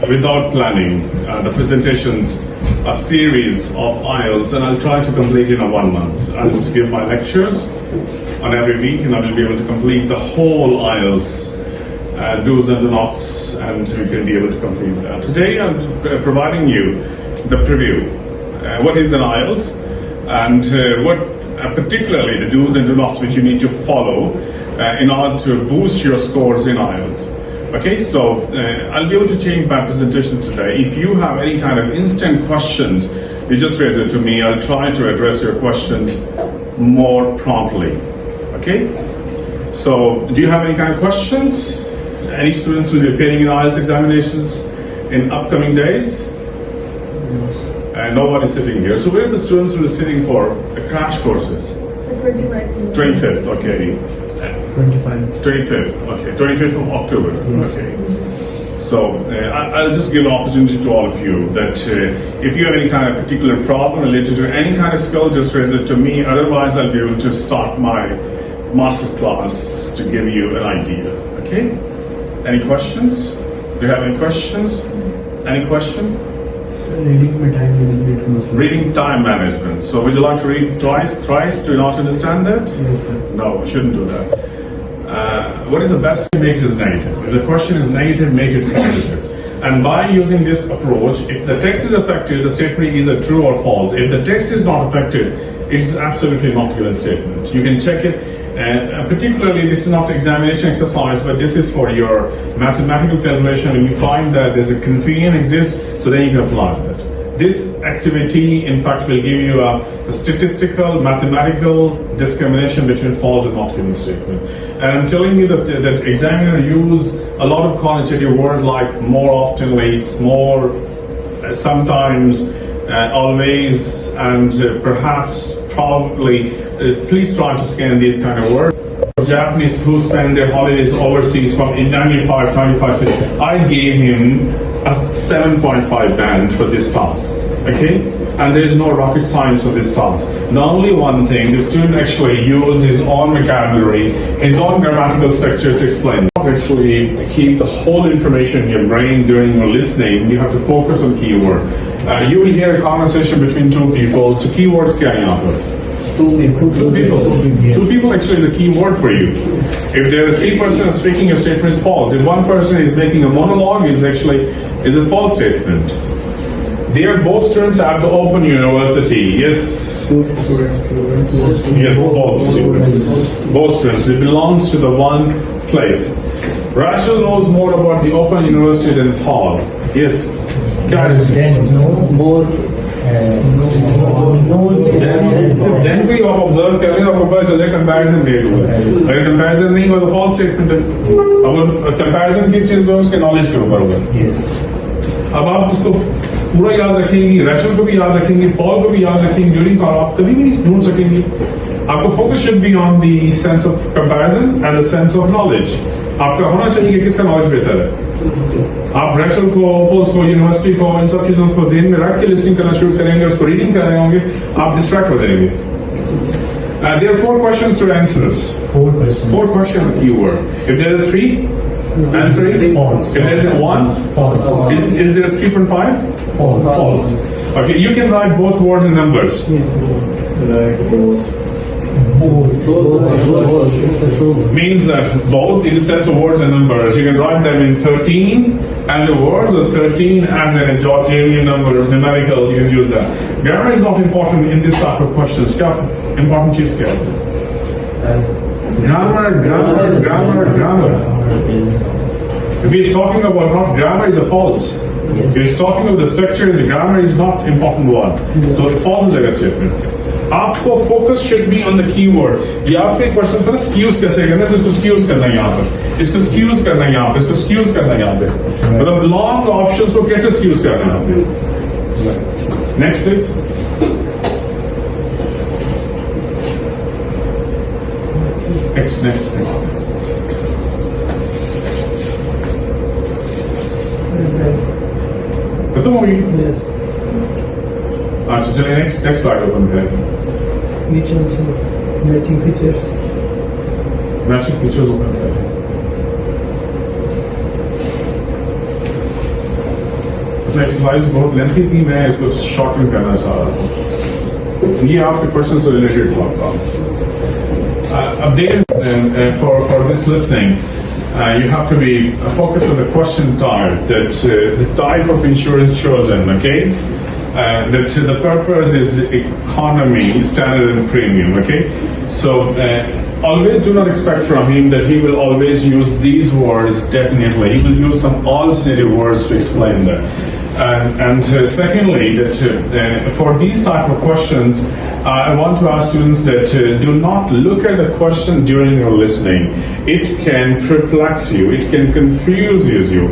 without planning the presentations, a series of IELTS, and I'll try to complete in a 1 month. I'll just give my lectures on every week, and I will be able to complete the whole IELTS do's and don'ts, and we can be able to complete that. Today I'm providing you the preview. What is an IELTS, and what particularly the do's and don'ts which you need to follow in order to boost your scores in IELTS. Okay, so I'll be able to change my presentation today. If you have any kind of instant questions, you just raise it to me. I'll try to address your questions more promptly. Okay, so do you have any kind of questions? Any students will be appearing in IELTS examinations in upcoming days? And nobody sitting here. So where are the students who are sitting for the crash courses? 25th, okay. 25th, okay. 25th of October, okay. So I'll just give an opportunity to all of you that if you have any kind of particular problem related to any kind of skill, just raise it to me. Otherwise, I'll be able to start my master class to give you an idea, okay? Any questions? Do you have any questions? Any question? Reading time management. So would you like to read thrice to not understand that? Yes, sir. No, we shouldn't do that. What is the best to make it as negative? If the question is negative, make it positive. And by using this approach, if the text is affected, the statement is either true or false. If the text is not affected, it's absolutely not given statement. You can check it. And particularly, this is not examination exercise, but this is for your mathematical calculation. And you find that there's a confusion exists, so then you can apply that. This activity, in fact, will give you a statistical, mathematical discrimination between false and not given statement. And I'm telling you that examiner use a lot of quantitative words like more oftenly, more, sometimes, always, and perhaps, probably. Please try to scan these kind of words. Japanese who spend their holidays overseas from in 95, I gave him a 7.5 band for this task. Okay? And there is no rocket science of this task. The only one thing, the student actually uses his own vocabulary, his own grammatical structure to explain. Actually keep the whole information in your brain during your listening. You have to focus on keyword. You will hear a conversation between two people. So keywords kya yahan par? Two people actually is a key word for you. If there are three persons speaking, your statement is false. If one person is making a monologue, is a false statement. They are both students at the Open University. Yes. Yes, both students. Both students. It belongs to the one place. Rachel knows more about the Open University than Paul. Yes. Then we observe comparison made हुआ है. अगर comparison नहीं हुआ तो false statement है. अब comparison किस चीज में उसके knowledge के ऊपर होगा. अब आप उसको पूरा याद रखेंगे, रैशल को भी याद रखेंगे, पॉल को भी याद रखेंगे, ड्यूरिंग आप कभी भी नहीं ढूंढ सकेंगे. आपको focus should be on the sense of comparison and the sense of knowledge. आपका होना चाहिए कि किसका नॉलेज बेहतर है. आप रैशल को, पोल्स को, यूनिवर्सिटी को, इन सब चीजों को ज़हन में रख के लिस्निंग करना शुरू करेंगे, उसको रीडिंग कर रहे होंगे, आप डिस्ट्रैक्ट हो जाएंगे. There are 4 questions to answers. 4 questions. 4 questions a keyword. If there are 3, answer is false. If there is 1, false. Is there a 3.5? False. False. Okay, you can write both words and numbers. Means that both in the sense of words and numbers. You can write them in 13 as a words or 13 as a Georgian number, numerical. You can use that. Grammar is not important in this type of questions. Important cheese scale. Grammar. If he's talking about not grammar is a false. If he's talking about the structure, the grammar is not important one. So false is a statement. आपको focus should be on the keyword. ये आपके question से ना स्क्यूज कैसे करना है, तो इसको स्क्यूज करना है यहाँ पर, इसको स्क्यूज करना है यहाँ पे, इसको स्क्यूज करना है यहाँ पे. मतलब लॉन्ग ऑप्शंस को कैसे स्क्यूज करना है यहाँ पे. Next please. नेक्स्ट. खत्म हो गई. अच्छा चलिए नेक्स्ट स्लाइड ओपन करें. मैचिंग फीचर्स ओपन करें. इसमें एक्सरसाइज बहुत लेंथी थी, मैं इसको शॉर्टन करना चाह रहा हूँ। ये आपके क्वेश्चन से रिलेटेड था आपका। अब देखें for this listening, you have to be focused on the question type, that the type of insurance chosen, okay? That the purpose is economy, standard and premium, okay? So always do not expect from him that he will always use these words. Definitely he will use some alternative words to explain that. And secondly, that for these type of questions, I want to ask students that do not look at the question during your listening. It can perplex you, it can confuse you.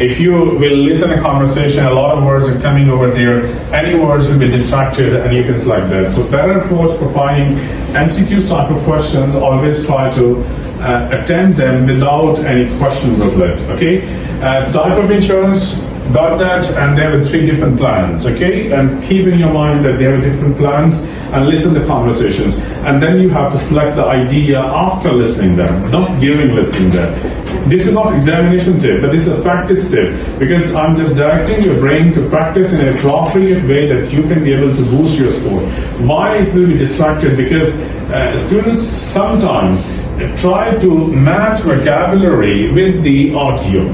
If you will listen to a conversation, a lot of words are coming over there, any words will be distracted and you can select that. So better approach for finding MCQs type of questions, always try to attempt them without any question booklet, okay? Type of insurance, got that, and there are 3 different plans, okay? And keep in your mind that there are different plans and listen to conversations. And then you have to select the idea after listening them, not during listening them. This is not examination tip, but this is a practice tip, because I'm just directing your brain to practice in an appropriate way that you can be able to boost your score. Why it will be distracted? Because students sometimes try to match vocabulary with the audio.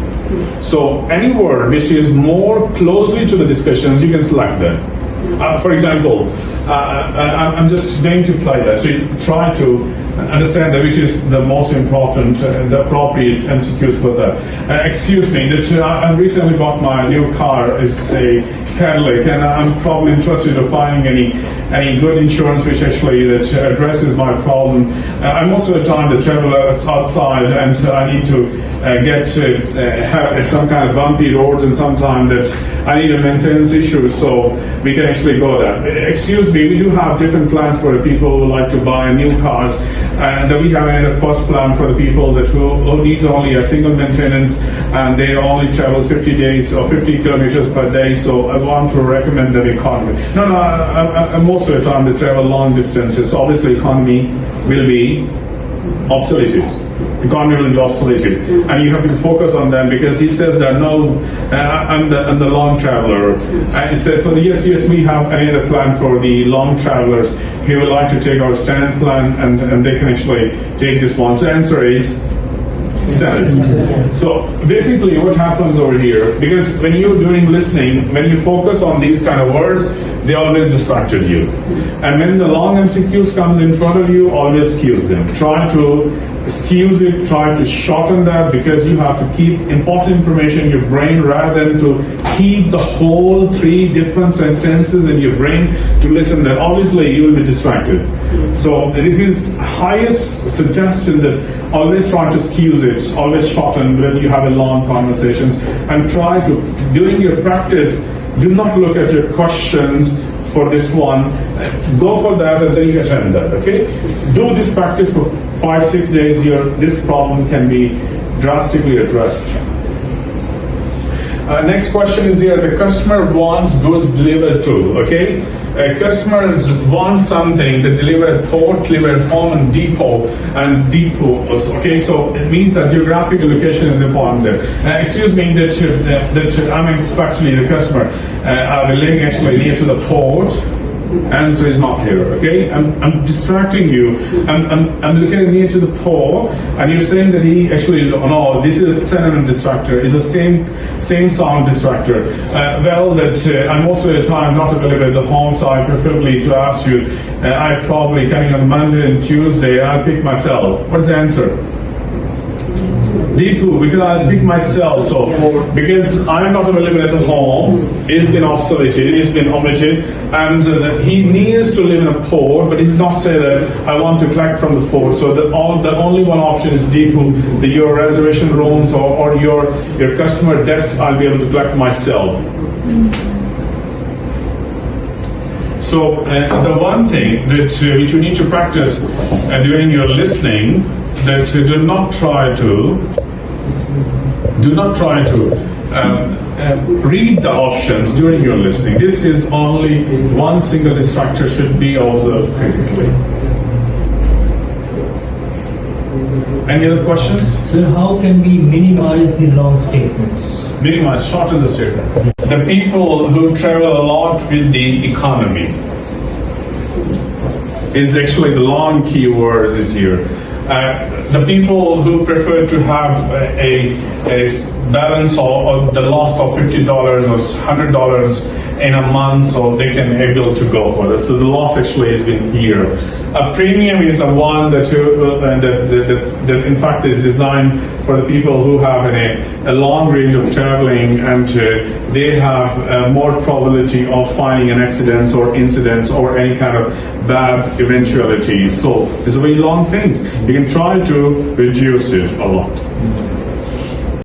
So any word which is more closely to the discussions, you can select that. For example, I'm just going to apply that. So you try to understand that which is the most important, the appropriate MCQs for that. Excuse me, that I recently bought my new car, is a Cadillac, and I'm probably interested in finding any good insurance which actually that addresses my problem. I'm most of the time the traveler outside, and I need to have some kind of bumpy roads, and sometimes that I need a maintenance issue, so we can actually go there. Excuse me, we do have different plans for the people who like to buy new cars, and we have a first plan for the people that who needs only a single maintenance, and they only travel 50 days or 50 kilometers per day. So I want to recommend the economy. No, most of the time they travel long distances. Obviously, economy will be obsoleted. Economy will be obsoleted, and you have to focus on them, because he says that no, I'm the long traveler. And he said, yes, we have another plan for the long travelers. He would like to take our standard plan, and they can actually take this one. So the answer is standard. So basically what happens over here, because when you're doing listening, when you focus on these kind of words, they always distracted you. And when the long MCQs comes in front of you, always excuse them. Try to excuse it, try to shorten that, because you have to keep important information in your brain rather than to keep the whole 3 different sentences in your brain to listen. That obviously you will be distracted. So this is highest suggestion, that always try to excuse it, always shorten when you have a long conversations, and try to, during your practice, do not look at your questions for this one. Go for that and then you attend that, okay? Do this practice for 5-6 days. This problem can be drastically addressed. Next question is here, the customer wants goods delivered to, okay? Customers want something that delivered at port, delivered at home, and depot also, okay? So it means that geographical location is important there. Excuse me, that I'm actually the customer. I'm living actually near to the port. Answer is not here, okay? I'm distracting you. I'm looking near to the pole, and you're saying that he actually, no, this is a synonym distractor. It's the same sound distractor. Well, that I'm most of the time not available at the home, so I preferably to ask you. I probably coming on Monday and Tuesday. I'll pick myself. What's the answer? D2, because I'll pick myself. So because I'm not available at the home, it's been obsoleted, it's been omitted, and he needs to live in a port, but he did not say that I want to collect from the port. So the only one option is D2, your reservation rooms or your customer desk, I'll be able to collect myself. So the one thing that which you need to practice during your listening, that do not try to read the options during your listening. This is only one single distractor should be observed critically. Any other questions? So how can we minimize the long statements? minimize, shorten the statement. The people who travel a lot with the economy is actually the long keywords is here. The people who prefer to have a balance or the loss of $50 or $100 in a month, so they can able to go for this. So the loss actually has been here. A premium is the one that in fact is designed for the people who have a long range of traveling, and they have more probability of finding an accident or incidents or any kind of bad eventualities. So it's a very long thing. You can try to reduce it a lot.